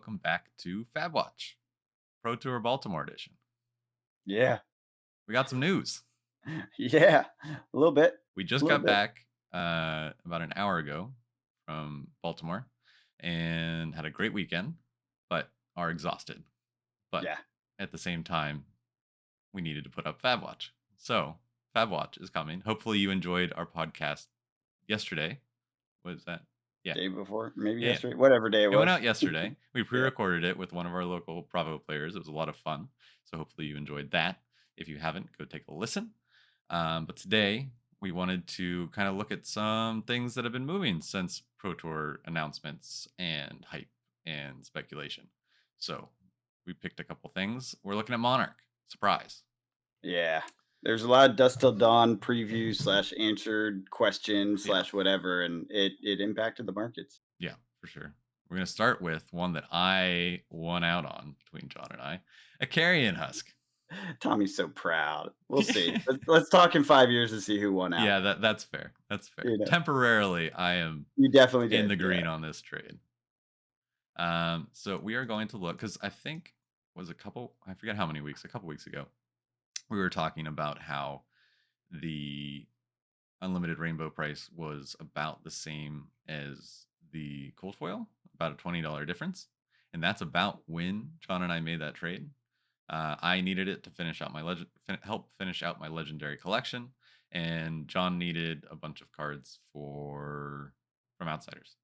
welcome back to FABWATCH, Pro Tour Baltimore edition. Yeah. We got some news. Yeah. A little bit. We A just little got bit. back about an hour ago from Baltimore and had a great weekend, but are exhausted. But Yeah. at the same time, we needed to put up FABWATCH. So FABWATCH is coming. Hopefully you enjoyed our podcast yesterday. Was that? Yeah. Day before, maybe Yeah. yesterday, whatever day it It went was. out yesterday. We Yeah. pre-recorded it with one of our local Bravo players. It was a lot of fun. So hopefully you enjoyed that. If you haven't, go take a listen. But today we wanted to kind of look at some things that have been moving since Pro Tour announcements and hype and speculation. So we picked a couple things. We're looking at Monarch. Surprise. Yeah. There's a lot of Dusk Till Dawn previews slash answered questions Yeah. slash whatever, and it impacted the markets. Yeah, for sure. We're going to start with one that I won out on between John and I, a Carrion husk. Tommy's so proud. We'll see. Let's talk in 5 years and see who won out. Yeah, that's fair. That's fair. You know, Temporarily, I am you definitely in did. the Yeah. green on this trade. So we are going to look because I think was I forget how many weeks, a couple weeks ago, we were talking about how the unlimited rainbow price was about the same as the cold foil, about a $20 difference. And that's about when John and I made that trade. I needed it to finish out my help finish out my legendary collection, and John needed a bunch of cards from Outsiders.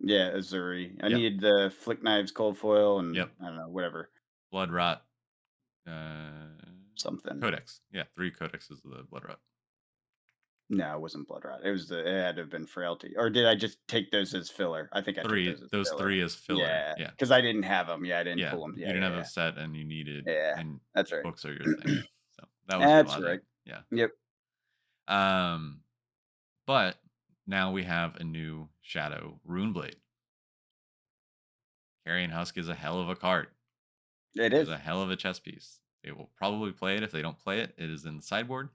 Yeah, Azuri. I Yep, needed the Flick Knives cold foil and yep. I don't know, whatever. Blood Rot, uh, Something. Codex. Yeah, 3 codexes of the Blood Rot. No, it wasn't Blood Rot. It had to have been Frailty. Or did I just take those as filler? I think I took those as Those filler. 3 as filler. Yeah, Yeah, because I didn't have them. Yeah, I didn't yeah. pull them. You Yeah, didn't yeah, have a yeah. set, and you needed, Yeah, and that's right. books are your thing. So that was your That's right. logic. Yeah. Yep. Um, but now we have a new Shadow Runeblade. Carrion Husk is a hell of a card. It It is is. a hell of a chess piece. They will probably play it. If they don't play it, it is in the sideboard.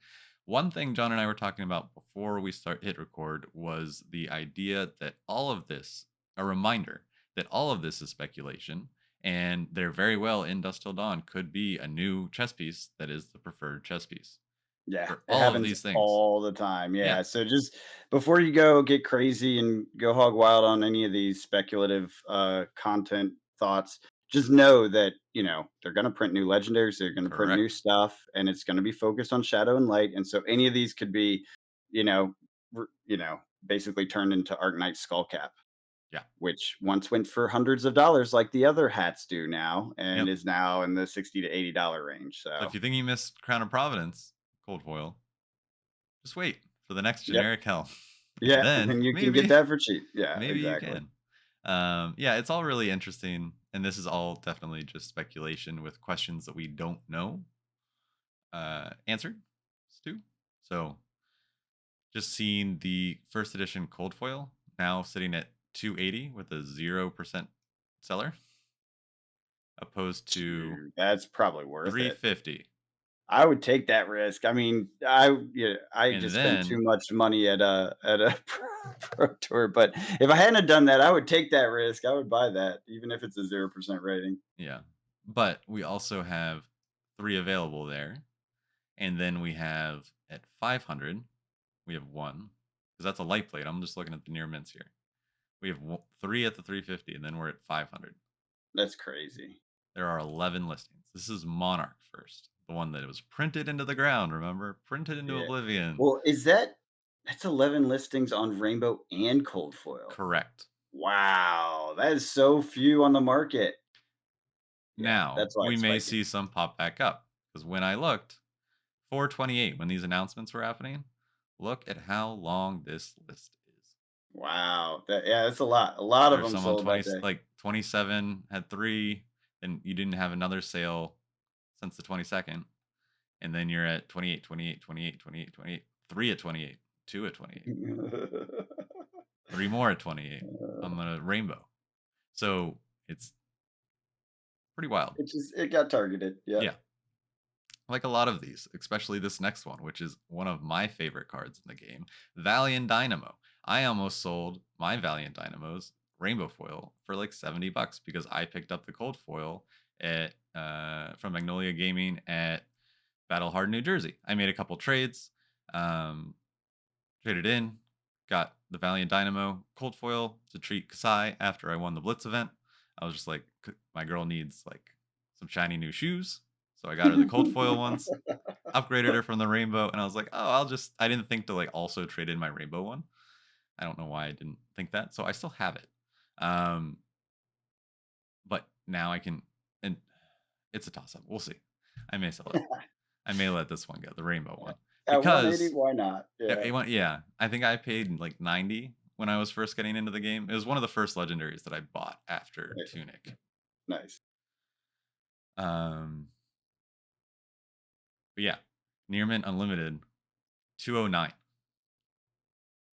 One thing John and I were talking about before we hit record was the idea that all of this, a reminder that all of this is speculation, and there very well in Dusk Till Dawn could be a new chess piece that is the preferred chess piece Yeah, for it all of happens these things. all the time. Yeah, Yeah. So just before you go get crazy and go hog wild on any of these speculative content thoughts, just know that, they're going to print new legendaries, they're going to print new correct. stuff, and it's going to be focused on shadow and light. And so any of these could be, you know, basically turned into Arknight Skullcap, Yeah. which once went for hundreds of dollars like the other hats do now, and Yep. is now in the $60 to $80 range. So So, if you think you missed Crown of Providence, Cold Foil, just wait for the next yep. generic hell. And Yeah, then and you can get maybe that for cheap. Yeah, maybe you exactly. can. Yeah, it's all really interesting, and this is all definitely just speculation with questions that we don't know answered, Stu. So just seeing the first edition cold foil now sitting at 280 with a 0% seller, opposed to Shoot, that's probably worth it. 350. I would take that risk. I mean, I And just spent too then much money at a pro tour, but if I hadn't have done that, I would take that risk. I would buy that, even if it's a 0% rating. yeah. But we also have 3 available there. And then we have at 500, we have 1 because that's a light plate. I'm just looking at the near mints here. We have 3 at the 350, and then we're at 500. That's crazy. There are 11 listings. This is Monarch first, the one that was printed into the ground, remember? Printed into Yeah. oblivion. Well, that's 11 listings on Rainbow and Cold Foil. Correct. Wow, that is so few on the market. Yeah, Now, that's why we it's may spiking. see some pop back up because when I looked, 428, when these announcements were happening, look at how long this list is. Wow, that's a lot. A lot of There's them some on sold that 20, day. like 27 had 3, and you didn't have another sale since the 22nd. And then you're at 28, 28, 28, 28, 28, 3 at 28, 2 at 28, 3 more at 28 on the rainbow. So it's pretty wild. It got targeted. Yeah. Yeah. Like a lot of these, especially this next one, which is one of my favorite cards in the game, Valiant Dynamo. I almost sold my Valiant Dynamos rainbow foil for like $70 because I picked up the cold foil at from Magnolia Gaming at Battle Hard, New Jersey. I made a couple trades, um, traded in, got the Valiant Dynamo cold foil to treat Kasai after I won the Blitz event. I was just like, my girl needs like some shiny new shoes, so I got her the cold foil ones, upgraded her from the rainbow, and I was like, oh, I didn't think to like also trade in my rainbow one. I don't know why I didn't think that. So I still have it. But now I can, and it's a toss up. We'll see. I may sell it. I may let this one go, the rainbow one, At 180, because why not? Yeah. yeah, I think I paid like 90 when I was first getting into the game. It was one of the first legendaries that I bought after Yeah. Tunic. Nice. But yeah, Near Mint Unlimited, 209.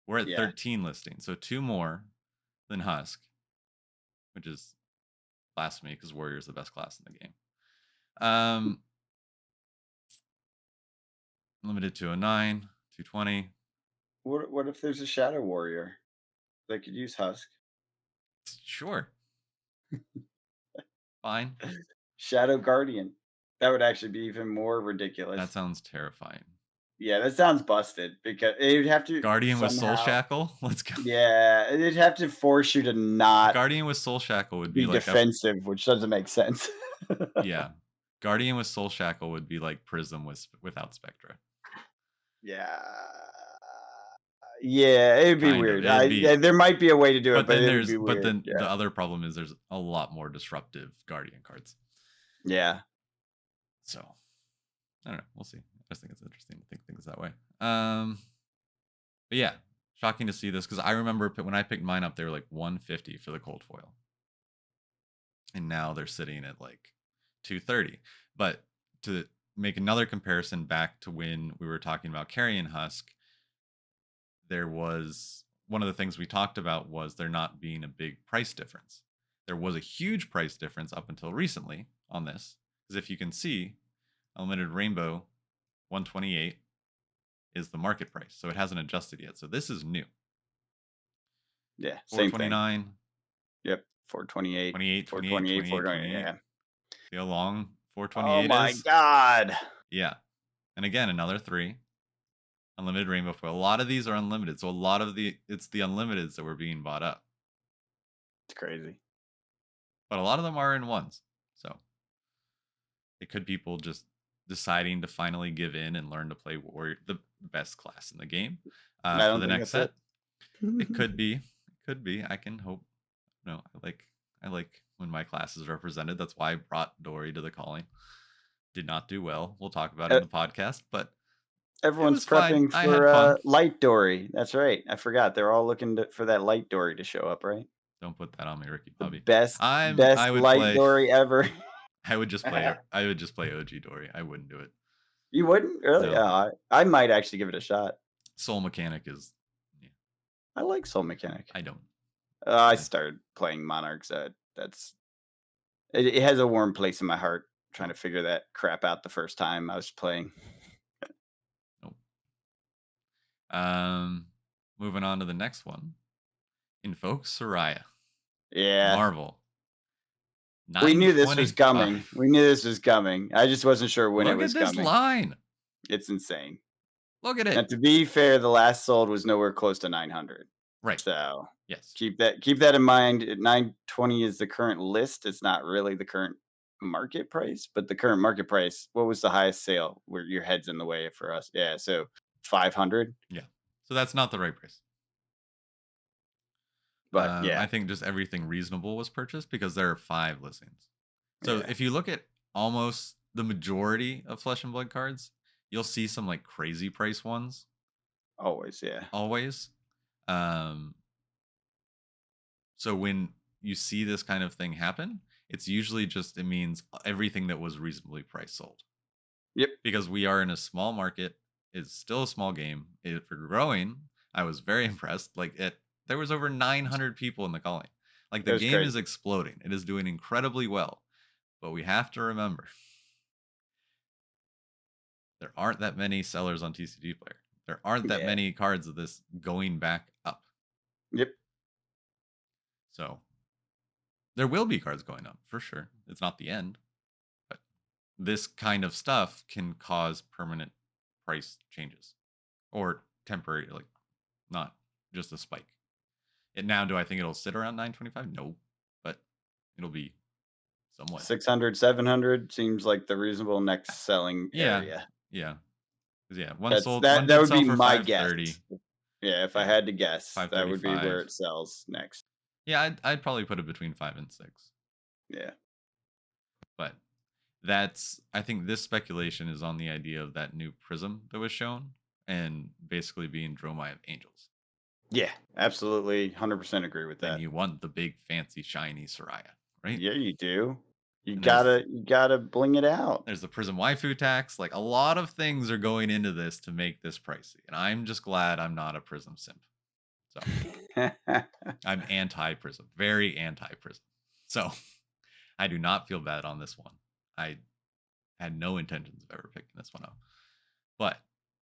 We're at Yeah. 13 listings, so 2 more than Husk, which is blasphemy because Warrior is the best class in the game. Limited 209, 220. What if there's a Shadow Warrior that could use Husk? Sure. Fine. Shadow Guardian. That would actually be even more That ridiculous. sounds terrifying. Yeah, that sounds busted because it'd have to Guardian with Soul somehow. Shackle? Let's go. Yeah, it'd have to force you to not Guardian with Soul Shackle would be be like defensive, which doesn't make sense. yeah. Guardian with Soul Shackle would be like Prism without Spectra. Yeah. Yeah, it'd be Kind of. weird. It'd be, There might be a way to do it, but but then it would be weird. the Yeah. other problem is there's a lot more disruptive Guardian cards. Yeah. So I don't know. We'll see. I just think it's interesting to think things that way. But yeah, shocking to see this because I remember when I picked mine up, they were like 150 for the cold foil, and now they're sitting at like 230. But to make another comparison back to when we were talking about Carrion Husk, there was one of the things we talked about was there not being a big price difference. There was a huge price difference up until recently on this, because if you can see, Unlimited Rainbow 128 is the market price, so it hasn't adjusted yet. So this is new. Yeah, same thing. 429. Yep, 428, 28, 428, 428. Yeah. See how long Oh 428 my is? god. Yeah. And again, another 3. Unlimited Rainbow Foil. A lot of these are unlimited, so it's the unlimiteds that were being bought up. It's crazy. But a lot of them are in ones. So it could people just deciding to finally give in and learn to play Warrior, the best class in the game, I for don't the think next that's set. It could be. It could be. I can hope. No, I like when my class is represented. That's why I brought Dory to the calling. Did not do well. We'll talk about it in the podcast, but it Everyone's was fine. prepping I had for fun. Light Dory. That's right. I forgot. They're all looking for that Light Dory to show up, right? Don't put that on me, Ricky The Bobby. best I would Light play. Dory ever. I would just play OG Dory. I wouldn't do it. You wouldn't? Really? No. Yeah, I might actually give it a shot. Soul Mechanic is. Yeah, I like Soul Mechanic. I don't. I started playing Monarch, so it has a warm place in my heart. Trying to figure that crap out the first time I was playing. Nope. Moving on to the next one. Invokes Soraya. Yeah. Marvel. We knew this was coming. 925. We knew this was coming. I just wasn't sure when it Look was at this coming. line. It's insane. Look at And it. to be fair, the last sold was nowhere close to 900. Right. So Yes. keep that in mind. 920 is the current list. It's not really the current market price, but the current market price, what was the highest sale where your head's in the way for us? Yeah, so 500. Yeah. So that's not the right price. But yeah. I think just everything reasonable was purchased because there are 5 listings. So Yeah. if you look at almost the majority of Flesh and Blood cards, you'll see some like crazy price ones. Always, yeah. Always. So when you see this kind of thing happen, it's usually just it means everything that was reasonably priced sold. Yep. Because we are in a small market, it's still a small game. If we're growing, I was very impressed. Like there was over 900 people in the calling. Like the game is exploding. It is doing incredibly well. But we have to remember there aren't that many sellers on TCG Player. There aren't that many cards of this going back up. Yep. So there will be cards going up for sure. It's not the end, but this kind of stuff can cause permanent price changes or temporary, like not just a spike. And now, do I think it'll sit around 925? No, but it'll be somewhat. 600, 700 seems like the reasonable next selling Yeah, area. yeah, 'cause, yeah. One That's sold, that one that did would sell be for my guess. 530. Yeah, if I Yeah, had to guess, that would be where 535. it sells next. Yeah, I'd probably put it between 5 and 6. Yeah. But that's, I think this speculation is on the idea of that new prism that was shown and basically being Dromai of Angels. Yeah, absolutely 100% agree with Then that. you want the big fancy shiny Soraya, right? Yeah, you do. You And there's gotta you gotta bling it out. there's the prism waifu tax. Like a lot of things are going into this to make this pricey. And I'm just glad I'm not a prism simp. So I'm anti prism, very anti prism. So I do not feel bad on this one. I had no intentions of ever picking this one up, but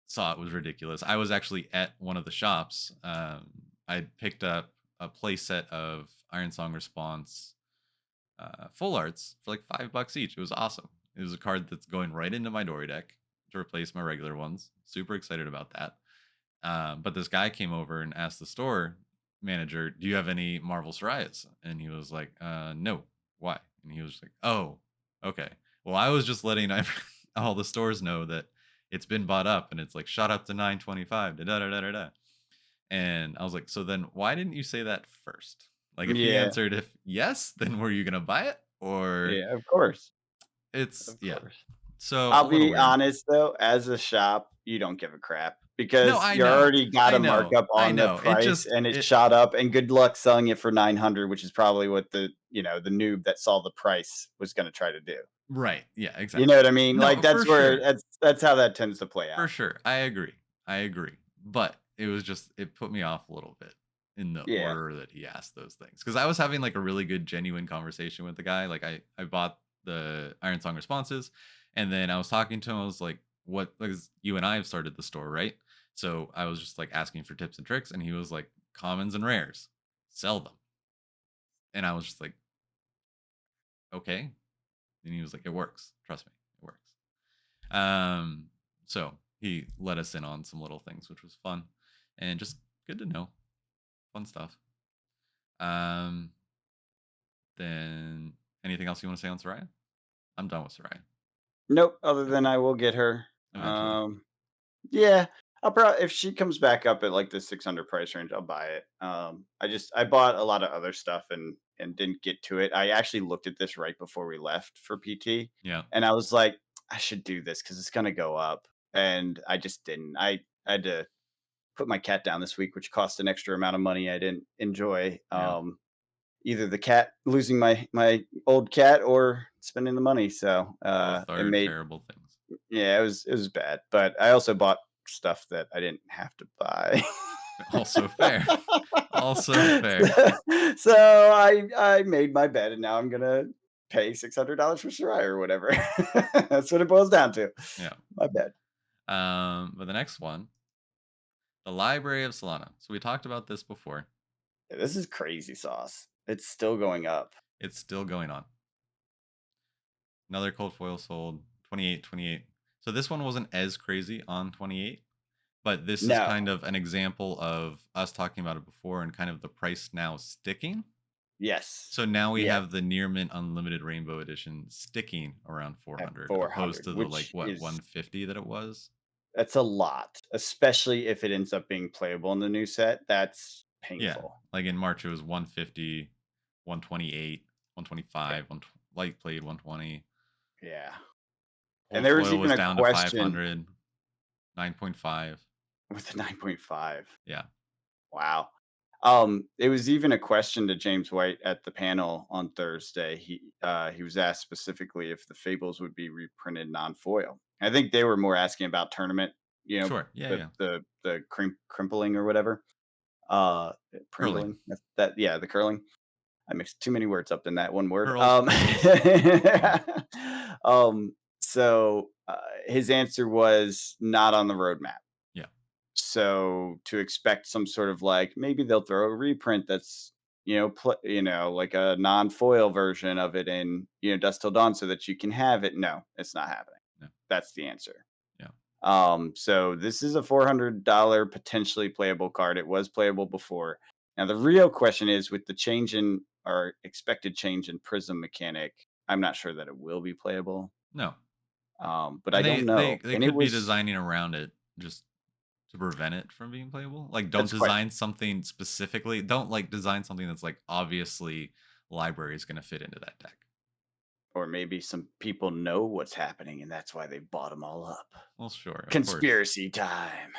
saw it was ridiculous. I was actually at one of the shops. I picked up a play set of Iron Song Response full arts for like $5 each. It was awesome. It was a card that's going right into my Dory deck to replace my regular ones. Super excited about that. But this guy came over and asked the store manager, "Do you have any Marvel Sorayas?" And he was like, "No. Why?" And he was just like, "Oh, okay. Well, I was just letting all the stores know that it's been bought up and it's like shot up to 925. Da da da da da da." And I was like, "So then why didn't you say that first? Like, if he Yeah, answered if yes, then were you gonna buy it or yeah, of course, it's of yeah." course. So a I'll little be weird. honest though, as a shop, you don't give a crap No, because I you know, already got I a know, markup I on the know. It price just and it it shot up and good luck selling it for 900, which is probably what the noob that saw the price was gonna try to do. right. Yeah, You know what exactly. I mean? Like No, for that's where sure. that's how that tends to play For out. sure. I agree. I agree. But it was just it put me off a little bit in the Yeah. order that he asked those things. Cuz I was having like a really good genuine conversation with the guy. Like I bought the Iron Song responses and then I was talking to him. I was like, "What, because you and I have started the store, right?" So I was just like asking for tips and tricks and he was like, "Commons and rares. Sell them." And I was just like, "Okay." And he was like, "It works. Trust me. It works." Um, so he let us in on some little things, which was fun and just good to know. Fun stuff. Um, then anything else you want to say on Soraya? I'm done with Soraya Nope, other than I will get her. eventually. Yeah, I'll probably if she comes back up at like the 600 price range, I'll buy it. I bought a lot of other stuff and didn't get to it. I actually looked at this right before we left for PT, Yeah. and I was like, I should do this because it's gonna go up, and I just didn't. I had to put my cat down this week, which cost an extra amount of money I didn't enjoy. Yeah. Either the cat losing my old cat or spending the money. So Both it are made terrible things. yeah, it was bad, but I also bought stuff that I didn't have to buy. Also fair. Also fair. So I made my bed and now I'm gonna pay $600 for Shirai or whatever. That's what it boils down to. Yeah. My bed. But the next one, the Library of Solana. So we talked about this before. Yeah, this is crazy sauce. It's still going up. It's still going on. Another cold foil sold 28, 28. So this one wasn't as crazy on 28. But this is No. kind of an example of us talking about it before and kind of the price now sticking. Yes. So now we Yeah. have the Near Mint Unlimited Rainbow Edition sticking around At 400 opposed 400, to the like which what is 150 that it was. that's a lot, especially if it ends up being playable in the new set. That's Yeah, painful. like in March it was 150, 128, Yeah. 125, light played 120. Yeah. And Old there was foil even was a down to question 500, 9.5. with the 9.5. Yeah, Wow. It was even a question to James White at the panel on Thursday. He was asked specifically if the Fables would be reprinted non-foil. I think they were more asking about tournament, sure. Yeah, the yeah. crimpling or whatever. Uh Curling. Pringling. That yeah, the curling. I mixed too many words up in that one word. Curls, curls. Yeah. Um so his answer was not on the roadmap. Yeah. So to expect some sort of like maybe they'll throw a reprint that's like a non-foil version of it in, Dusk Till Dawn so that you can have it. No, it's not happening. Yeah. That's the answer. Yeah. So this is a $400 potentially playable card. It was playable before. Now the real question is with the change in or expected change in prism mechanic, I'm not sure that it will be playable. No. But I And don't they know. they And it could be was designing around it just to prevent it from being playable. Like, don't that's quite design something specifically. Don't like design something that's like obviously library is going to fit into that deck. or maybe some people know what's happening and that's why they bought them all up. Well, sure, of course. Conspiracy time.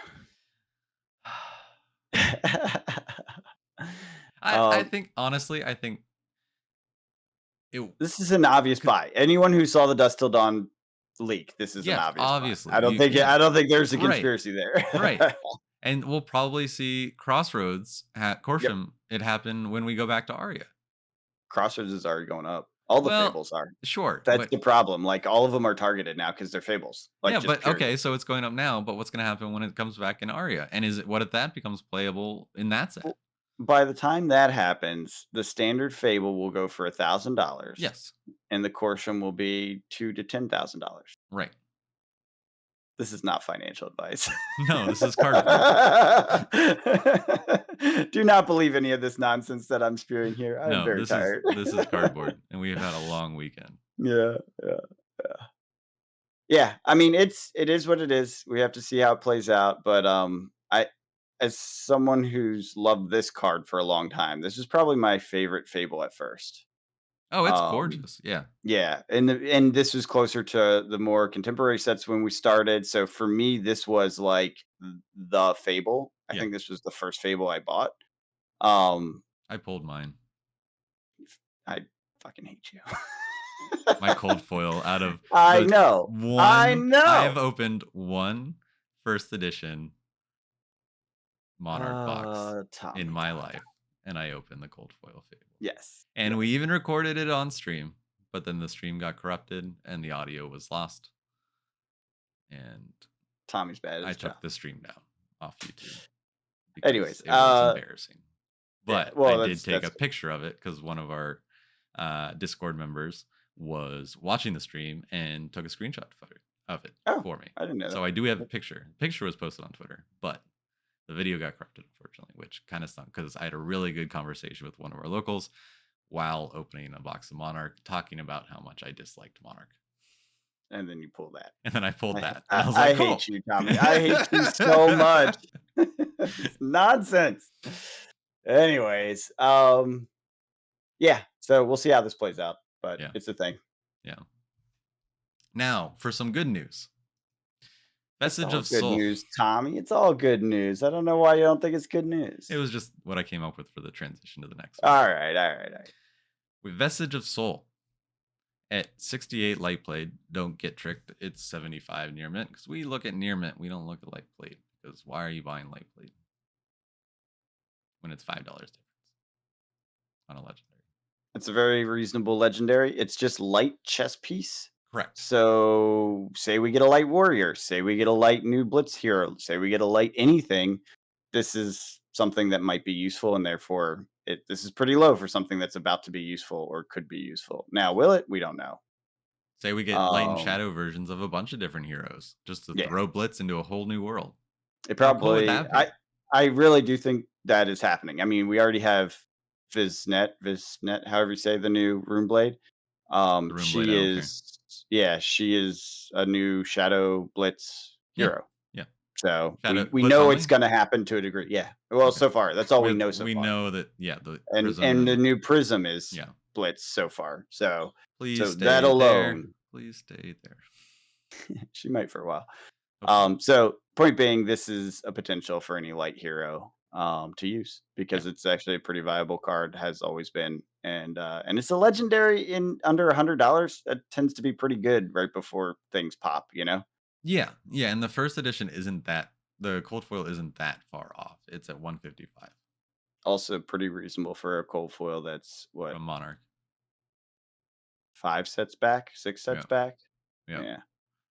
I um, think honestly, I think it this is an obvious could, buy. Anyone who saw the Dust Till Dawn leak, this is an yes, obvious buy. obviously. I don't You think yeah, I don't think there's a right. conspiracy there. Right. And we'll probably see Crossroads at Yep. Corsham. It happened when we go back to Aria. Crossroads is already going up. All the Well, fables are. sure, That's but the problem. Like all of them are targeted now because they're fables. Like yeah, just but period. okay, so it's going up now, but what's going to happen when it comes back in Aria? And is it what if that becomes playable in that set? Well, by the time that happens, the standard fable will go for $1,000, Yes. and the Corsham will be $2,000 to $10,000. Right. This is not financial advice. No, this is cardboard. Do not believe any of this nonsense that I'm spewing here. I'm No, very this is tired. this is cardboard, and we've had a long weekend. Yeah, yeah, yeah. Yeah, I mean, it is what it is. We have to see how it plays out, but, I as someone who's loved this card for a long time, this is probably my favorite fable at first. Oh, it's Um, gorgeous. Yeah. yeah, and this was closer to the more contemporary sets when we started, so for me, this was, like, the fable. I Yeah. think this was the first fable I bought. Um, I pulled mine. I fucking hate you. My cold foil out of I the know, I one I have know. opened one first edition Monarch box in Tommy, my Tommy, life, Tommy. and I opened the cold foil fable. Yes, And we yes. even recorded it on stream, but then the stream got corrupted and the audio was lost. And Tommy's bad at I his job. took the stream down off YouTube because Anyways, it was embarrassing. yeah, But I well, did take that's a picture of it because one of our Discord members was watching the stream and took a screenshot photo of it oh, for me. I didn't know So that. I do have a picture. The picture was posted on Twitter, but the video got corrupted, unfortunately, which kind of stunk because I had a really good conversation with one of our locals while opening a box of Monarch, talking about how much I disliked Monarch. And then you pull that. And then I pulled I that, and I I was I like, hate "Cool." you, Tommy. I hate you so much. It's nonsense. Anyways, yeah, so we'll see how this plays out, but Yeah, it's a thing. yeah. Now for some good news. It's Vestige all of good Soul. news, Tommy. It's all good news. I don't know why you don't think it's good It news. was just what I came up with for the transition to the next one. Alright, alright, alright. With Vestige of Soul at 68 light played, don't get tricked. It's 75 near mint because we look at near mint. We don't look at light played because why are you buying light played when it's $5 difference on a legendary? It's a very reasonable legendary. It's just light chess piece. Correct. So, say we get a light warrior, say we get a light new blitz hero, say we get a light anything, this is something that might be useful and therefore this is pretty low for something that's about to be useful or could be useful. Now, will it? We don't know. Say we get light and Um, shadow versions of a bunch of different heroes just to yeah, throw Blitz into a whole new world. it How cool would probably that be? I really do think that is happening. I mean, we already have Viznet, however you say the new Runeblade. The Room Blade, I She don't care. is yeah, she is a new Shadow Blitz Yeah. hero. Yeah. So Shadow we Blitz know it's only? gonna happen to a degree. Yeah. Well, Okay. so far, that's all we know so We far. know that, yeah, the And the Prism. new Prism is Yeah. Blitz so far. So Please that stay there. alone, Please stay there. she might for a while. Hopefully. So point being, this is a potential for any light hero to use Yeah. because it's actually a pretty viable card, has always been, and it's a legendary in under $100. That tends to be pretty good right before things pop. Yeah. Yeah. And the first edition isn't that, the cold foil isn't that far off. It's at 155 Also pretty reasonable for a cold foil that's what from Monarch. 5 sets back, 6 sets Yeah. back. Yeah. Yeah,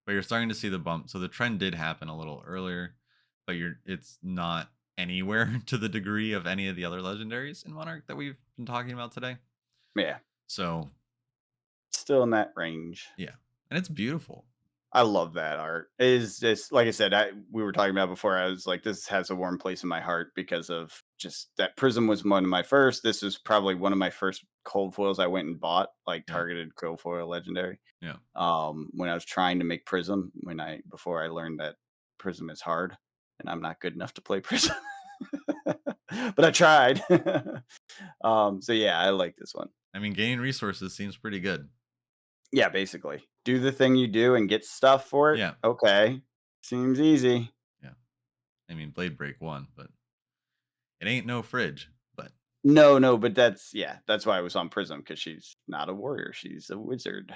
But you're starting to see the bump. So the trend did happen a little earlier, but it's not anywhere to the degree of any of the other legendaries in Monarch that we've been talking about today. Yeah, So still in that range. yeah, and it's beautiful. I love that art. It is just like I said, we were talking about before. I was like, this has a warm place in my heart because of just that Prism was one of my first. This was probably one of my first cold foils I went and bought, like Yeah, targeted cold foil legendary. yeah. When I was trying to make Prism, before I learned that Prism is hard and I'm not good enough to play Prism. But I tried. So yeah, I like this one. I mean, gaining resources seems pretty good. Yeah, basically. Do the thing you do and get stuff for it. Yeah, Okay. Seems easy. yeah. I mean, Blade Break won, but it ain't no fridge. But No, no, but that's why I was on Prism because she's not a warrior. She's a wizard.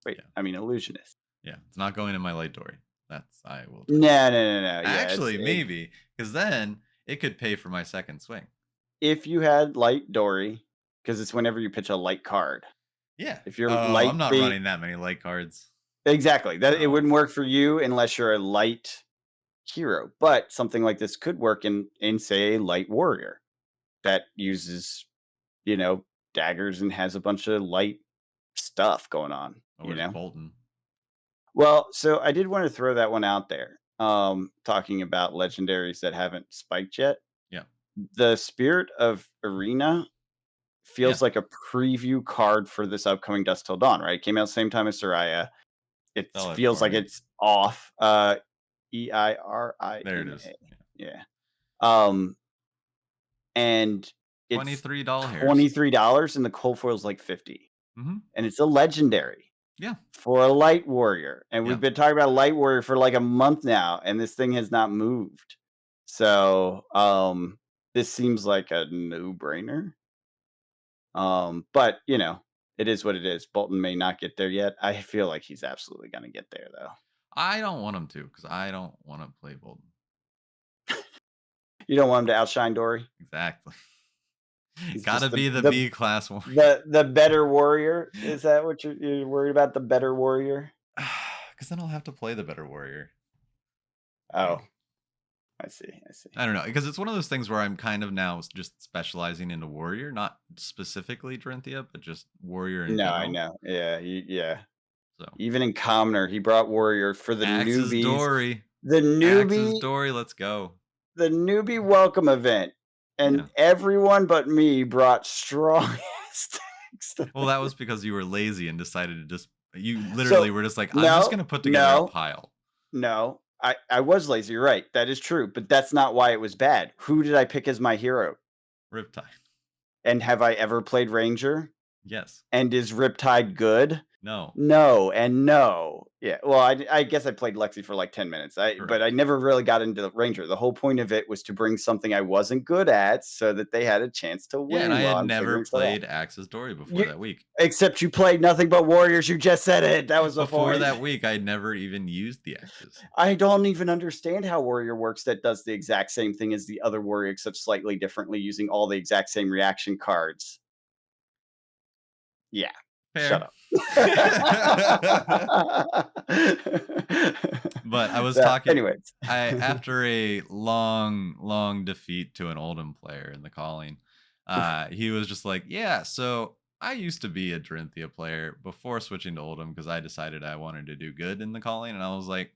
Wait, yeah, I mean illusionist. yeah, it's not going in my light dory. That's I will tell you. No, no, no, no. Yeah, Actually, maybe because then it could pay for my second swing. if you had light Dory, because it's whenever you pitch a light card. Yeah. If you're Oh, I'm light not the running that many light cards. exactly that it No. wouldn't work for you unless you're a light hero. But something like this could work in say a light warrior that uses you know, daggers and has a bunch of light stuff going on, Oh, where's Bolton? Well, so I did want to throw that one out there. Talking about legendaries that haven't spiked yet. Yeah. The Spirit of Arena Yeah. feels like a preview card for this upcoming Dusk Till Dawn, right? It came out same time as Soraya. It Spell it feels for like me. it's off. There it Eirina. is. Yeah. Um, and it's $23. $23 and the cold foil's like 50. Mhm. And it's a legendary Yeah. for a light warrior. And we've Yeah. been talking about light warrior for like a month now, and this thing has not moved. So this seems like a no-brainer. But it is what it is. Bolton may not get there yet. I feel like he's absolutely gonna get there though. I don't want him to because I don't want to play Bolton. You don't want him to outshine Dory. Exactly. He's Gotta just be the B class one. the better warrior. Is that what you're worried about? The better warrior? Because then I'll have to play the better warrior. Oh, Like, I see. I see. I don't know. Because it's one of those things where I'm kind of now just specializing into warrior, not specifically Drenthia, but just warrior in No, I general. know. Yeah, yeah. So Even in Commoner, he brought Warrior for the Axe's newbies. Dory. The Axe's newbie Dory, let's go. the newbie welcome event, Yeah. and everyone but me brought strong ass decks to Well, that was because you were lazy and decided to just you literally So, were just like, I'm just no, gonna put together a no, pile. no. I was lazy, you're right. That is true, but that's not why it was bad. Who did I pick as my hero? Riptide. And have I ever played Ranger? Yes. And is Riptide good? No. No, and no. Yeah, well, I guess I played Lexi for like 10 minutes. But I Correct. never really got into the Ranger. The whole point of it was to bring something I wasn't good at so that they had a chance to Yeah, and win I while had I'm never figuring stuff out. played Axe's Dory before You that week. except you played nothing but Warriors. You just said it. That was the Before point. that week, I'd never even used the Axes. I don't even understand how Warrior works that does the exact same thing as the other Warrior, except slightly differently, using all the exact same reaction cards. Yeah. Shut Fair. up. But I was Yeah, talking anyways. I after a long, long defeat to an Oldham player in the calling, he was just like, "Yeah, so I used to be a Dorinthia player before switching to Oldham because I decided I wanted to do good in the calling." And I was like,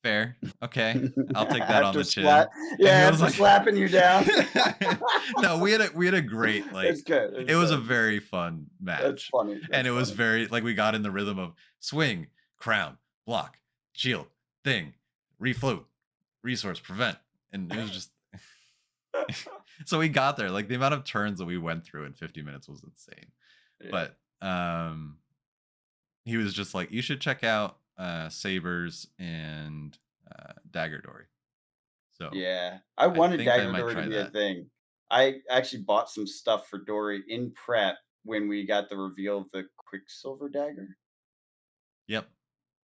"Fair. Okay. I'll take that on After the chin." And he was after like slapping you down. No, we had a great, It's like good, it it's was a good. very fun That's match. funny, And that's it was funny. very like we got in the rhythm of swing, crown, block, shield, thing, refloat, resource, prevent. And it was just so we got there. Like the amount of turns that we went through in 50 minutes was insane. Yeah. But he was just like, you should check out Sabers and Dagger Dory. So Yeah. I I wanted think I Dagger might Dory to try be a that. thing. I actually bought some stuff for Dory in prep when we got the reveal of the Quicksilver Dagger. Yep.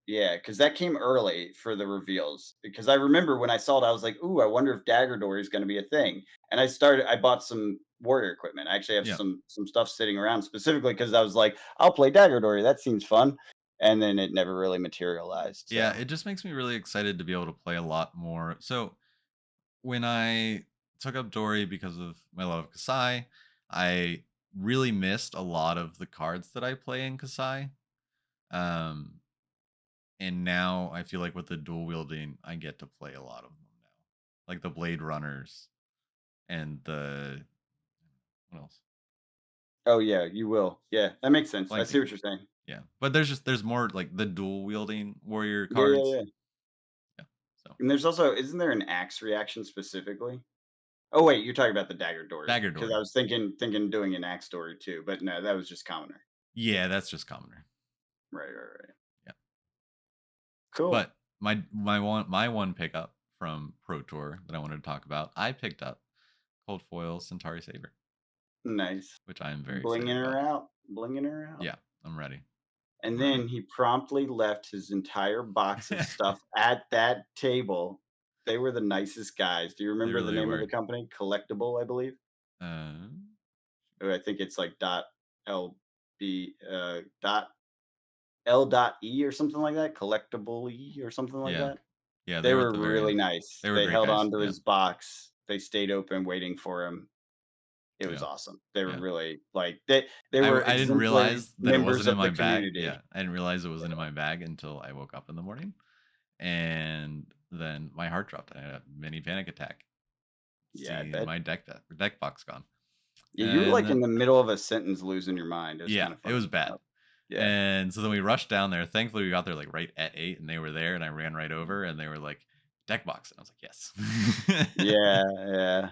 Yeah, because that came early for the reveals. Because I remember when I saw it, I was like, "Ooh, I wonder if Dagger Dory is going to be a thing." And I bought some warrior equipment. I actually have Yeah. some stuff sitting around specifically because I was like, "I'll play Dagger Dory. That seems fun." And then it never really materialized. Yeah, So it just makes me really excited to be able to play a lot more. So when I took up Dory because of my love of Kasai, I really missed a lot of the cards that I play in Kasai. Um, and now I feel like with the dual wielding, I get to play a lot of them now, like the Blade Runners and the what else? Oh yeah, you will. Yeah, that makes sense. I see Blanking. what you're saying. Yeah, but there's more like the dual wielding warrior Yeah, yeah, cards. yeah. Yeah, so And there's also, isn't there an axe reaction specifically? Oh wait, you're talking about the dagger dory dagger because I Dory. was thinking doing an axe dory too, but no, that was just commoner. Yeah, that's just commoner. Right, right, right. Yeah, Cool. but my one pickup from Pro Tour that I wanted to talk about, I picked up Cold Foil Centauri Saber, Nice. which I am very excited Blinging her about. out, blinging her out. Yeah, I'm ready. And I'm ready. then he promptly left his entire box of stuff at that table. They were the nicest guys. Do you They remember the really name of the were. company? Collectible, I believe. Uh, Or I think it's like dot LB dot L dot E or something like that. Collectible E or something like yeah, that. yeah, they They were at were the very really end. nice. They were They great held guys. on to Yeah, his box. They stayed open waiting for him. It was yeah, awesome. They were yeah. really like they were I didn't exemplary realize that it members wasn't in of my the bag. community. Yeah, I didn't realize it wasn't in my bag until I woke up in the morning, and then my heart dropped. I had a mini panic attack, Yeah, I seeing bet. my deck box gone. Yeah, you were And like in then the middle of a sentence losing your mind. It was yeah, kind of it funny. was bad. Yeah. And so then we rushed down there. Thankfully, we got there like right at 8 and they were there and I ran right over and they were like, deck box. And I was like, yes. Yeah, yeah.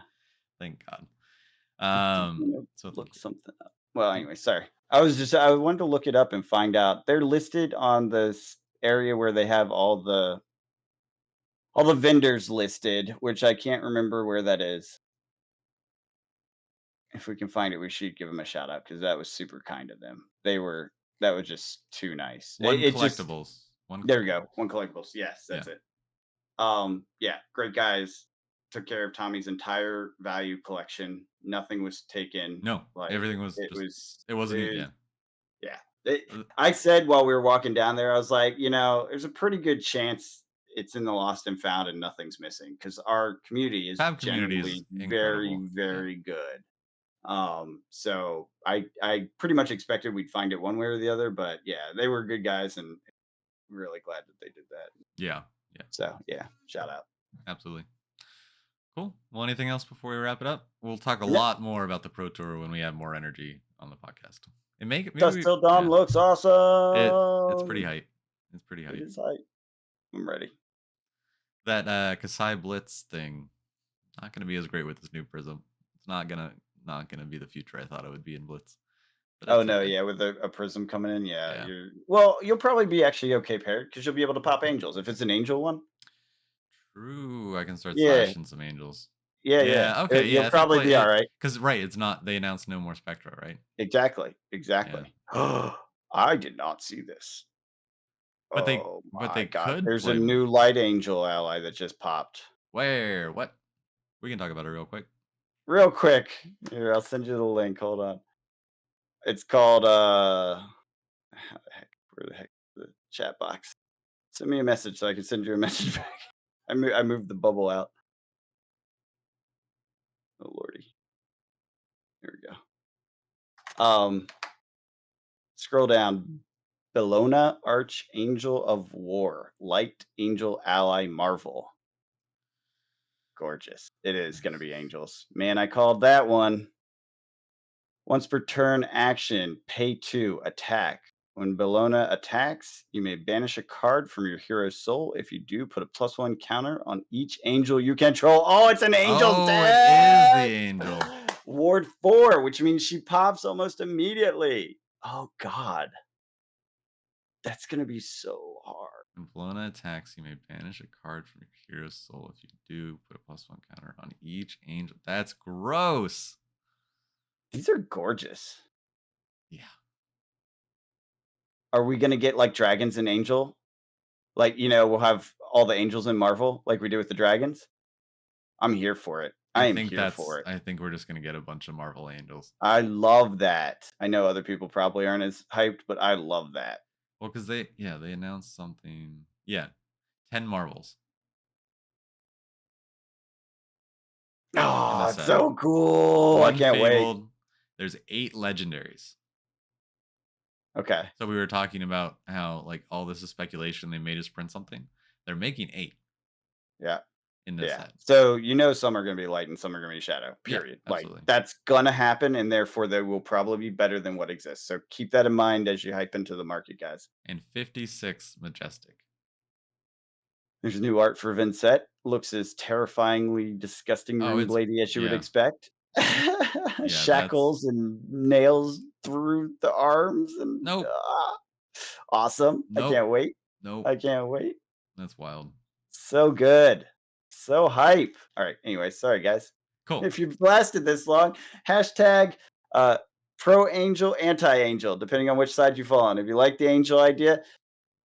Thank God. I'm gonna So thank look you. something up. Well, Hmm? anyway, sorry. I wanted to look it up and find out. They're listed on this area where they have all the vendors listed, which I can't remember where that is. If we can find it, we should give them a shout out because that was super kind of them. That was just too nice. One It just collectibles. One there we go. collectibles. One collectibles. Yes, Yeah. that's it. Yeah, great guys. Took care of Tommy's entire value collection. Nothing was taken. No, Like everything was it just, was, it wasn't, it, yeah. yeah. Uh, I said while we were walking down there, I was like, there's a pretty good chance it's in the lost and found and nothing's missing because our community is Fab community is generally very, incredible. Yeah. very good. So I pretty much expected we'd find it one way or the other, but yeah, they were good guys and really glad that they did that. Yeah. Yeah. So yeah, shout out. Absolutely. Cool. Well, anything else before we wrap it up? We'll talk a No, lot more about the Pro Tour when we have more energy on the podcast. And make it maybe Dusk we, Till Dawn yeah. looks It's pretty awesome. hype. It's pretty It hype. is hype. I'm ready. That Kasai Blitz thing, not gonna be as great with this new Prism. It's not gonna be the future I thought it would be in Blitz. But Oh that's no, okay. yeah, with a prism coming in, yeah, Yeah. you'll probably be actually okay paired because you'll be able to pop angels if it's an angel one. True. I can start Yeah, slashing some angels. yeah, yeah. Yeah, okay, You'll yeah. If you probably play be all it, right. because right, it's not they announced no more Spectra, right? Exactly, Yeah. exactly. I did not see this. But they Oh but my they god, could there's a play more. new light angel ally that just popped. Where? What? We can talk about it real quick. Real quick, here, I'll send you the link. Hold on. It's called how the heck? Where the heck is the chat box? Send me a message so I can send you a message back. I moved the bubble out. Oh lordy. Here we go. Scroll down. Bellona Archangel of War. Light Angel Ally Marvel. Gorgeous. It is gonna Nice. be angels. Man, I called that one. Once per turn action, pay 2, attack. When Bellona attacks, you may banish a card from your hero's soul. If you do, put a +1 counter on each angel you control. Oh, it's an angel's Oh, it is the deck! angel. Ward 4, which means she pops almost immediately. Oh god, that's gonna be so hard. When Flona attacks, you may banish a card from your hero's soul. If you do, put a +1 counter on each angel. That's gross. These are gorgeous. Yeah. Are we gonna get like dragons and angel? Like, we'll have all the angels in Marvel like we do with the dragons? I'm here for it. I am here for it. I think we're just gonna get a bunch of Marvel angels. I love that. I know other people probably aren't as hyped, but I love that. Well, because they announced something. Yeah, 10 Marvels. in the Oh, it's set. so cool. I One can't wait. fabled. There's 8 legendaries. Okay. So we were talking about how like all this is speculation. They made us print something. They're making 8 Yeah. in this Yeah. set. So some are gonna be light and some are gonna be shadow. Yeah, Period. Like absolutely. that's gonna happen, and therefore they will probably be better than what exists. So keep that in mind as you hype into the market, guys. And 56 majestic. There's new art for Vincent. Looks as terrifyingly disgusting Oh, rune it's bladey as you would yeah. expect. Yeah, that's Shackles and nails through the arms and nope. awesome. I Nope. can't wait. Nope. I can't wait. That's wild. So good. So hype. All right. Anyway, sorry guys. Cool. If you've lasted this long, hashtag pro angel, anti angel, depending on which side you fall on. If you like the angel idea,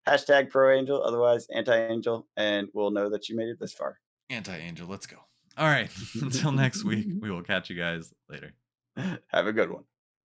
hashtag pro angel, otherwise anti angel, and we'll know that you made it this far. Anti-angel, let's go. All right. Until next week, we will catch you guys later. Have a good one.